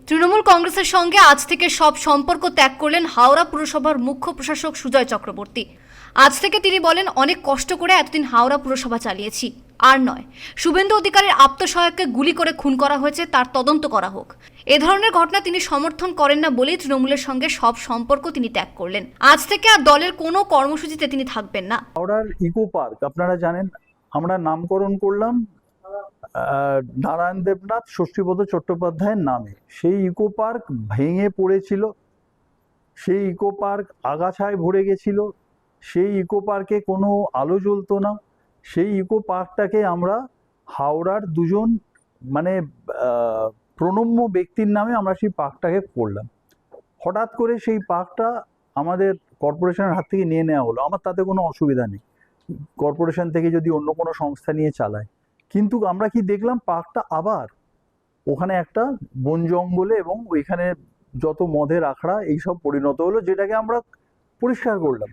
তৃণমূল কংগ্রেসের সঙ্গে আজ থেকে সব সম্পর্ক ত্যাগ করলেন হাওড়া পুরসভার মুখ্য প্রশাসক সুজয় চক্রবর্তী। আজ থেকে তিনি বলেন, অনেক কষ্ট করে এতদিন হাওড়া পুরসভা চালিয়েছি, আর নয়। শুভেন্দু অধিকারীর আত্মসহায়ককে গুলি করে খুন করা হয়েছে, তার তদন্ত করা হোক। এ ধরনের ঘটনা তিনি সমর্থন করেন না বলেই তৃণমূলের সঙ্গে সব সম্পর্ক তিনি ত্যাগ করলেন। আজ থেকে আর দলের কোনো কর্মসূচিতে তিনি থাকবেন না। হাওড়ার ইকো পার্ক আপনারা জানেন, আমরা নামকরণ করলাম নারায়ণ দেবনাথ ষষ্ঠীপদ চট্টোপাধ্যায়ের নামে। সেই ইকো পার্ক ভেঙে পড়েছিল, সেই ইকো পার্ক আগাছায় ভরে গেছিল, সেই ইকো পার্কে কোনো আলো জ্বলতো না। সেই ইকো পার্কটাকে আমরা হাওড়ার দুজন প্রণম্য ব্যক্তির নামে আমরা সেই পার্কটাকে করলাম। হঠাৎ করে সেই পার্কটা আমাদের কর্পোরেশনের হাত থেকে নিয়ে নেওয়া হলো। আমার তাতে কোনো অসুবিধা নেই, কর্পোরেশন থেকে যদি অন্য কোনো সংস্থা নিয়ে চালায়। কিন্তু আমরা কি দেখলাম, পার্কটা আবার ওখানে একটা বন জঙ্গলে এবং ওইখানে যত মদের আখড়া এইসব পরিণত হলো, যেটাকে আমরা পরিষ্কার করলাম।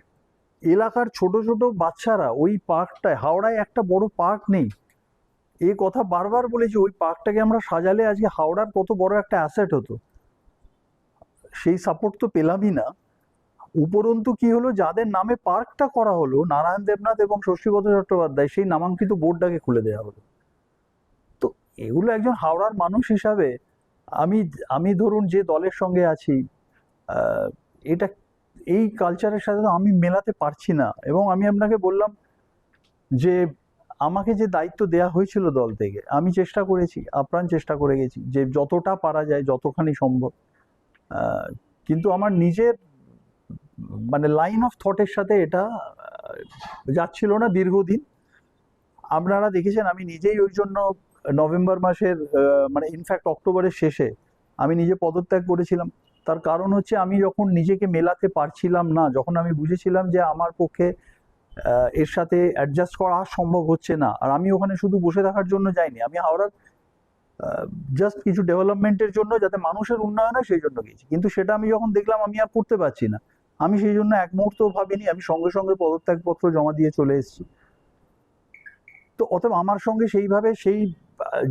এলাকার ছোট ছোট বাচ্চারা ওই পার্কটায়, হাওড়ায় একটা বড় পার্ক নেই, এই কথা বারবার বলেছি। ওই পার্কটাকে আমরা সাজালে আজকে হাওড়ার কত বড় একটা অ্যাসেট হতো। সেই সাপোর্ট তো পেলামই না। উপরন্তু কি হলো, যাদের নামে পার্কটা করা হলো, নারায়ণ দেবনাথ এবং ষষ্ঠীপদ চট্টোপাধ্যায়, সেই নামাঙ্কিত বোর্ডটাকে খুলে দেওয়া হলো। তো এগুলো একজন হাওড়ার মানুষ হিসাবে আমি ধরুন যে দলের সঙ্গে আছি, এটা এই কালচারের সাথে তো আমি মেলাতে পারছি না। এবং আমি আপনাকে বললাম যে আমাকে যে দায়িত্ব দেয়া হয়েছিল দল থেকে, আমি চেষ্টা করেছি, আপ্রাণ চেষ্টা করে গেছি যে যতটা পারা যায়, যতখানি সম্ভব। কিন্তু আমার নিজের লাইন অফ থটের সাথে এটা যাচ্ছিল না দীর্ঘদিন। আপনারা দেখেছেন, আমি নিজেই ওই জন্য নভেম্বর মাসের ইনফ্যাক্ট অক্টোবরের শেষে আমি নিজে পদত্যাগ করেছিলাম। তার কারণ হচ্ছে, আমি যখন নিজেকে মেলাতে পারছিলাম না, যখন আমি বুঝেছিলাম যে আমার পক্ষে এর সাথে অ্যাডজাস্ট করা সম্ভব হচ্ছে না। আর আমি ওখানে শুধু বসে থাকার জন্য যাইনি, আমি হাওড়ার জাস্ট কিছু ডেভেলপমেন্টের জন্য, যাতে মানুষের উন্নয়ন হয়, সেই জন্য গেছি। কিন্তু সেটা আমি যখন দেখলাম আমি আর করতে পারছি না, আমি সেই জন্য এক মুহূর্তও ভাবিনি, আমি সঙ্গে সঙ্গে পদত্যাগপত্র জমা দিয়ে চলে এসেছি। তো অতএব আমার সঙ্গে সেইভাবে সেই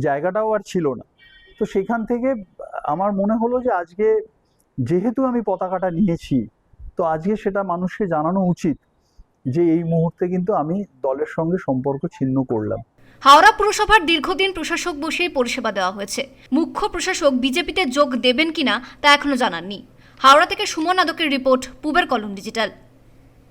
জায়গাটাও আর ছিল না। তো সেখান থেকে আমার মনে হলো যে আজকে যেহেতু আমি পতাকাটা নিয়েছি, তো আজকে সেটা মানুষকে জানানো উচিত যে এই মুহূর্তে কিন্তু আমি দলের সঙ্গে সম্পর্ক ছিন্ন করলাম। হাওড়া পুরসভার দীর্ঘদিন প্রশাসক বসিয়ে পরিষেবা দেওয়া হয়েছে। মুখ্য প্রশাসক বিজেপিতে যোগ দেবেন কিনা তা এখনো জানাননি। হাওড়া থেকে সুমন আদকের রিপোর্ট, পূবের কলম ডিজিটাল।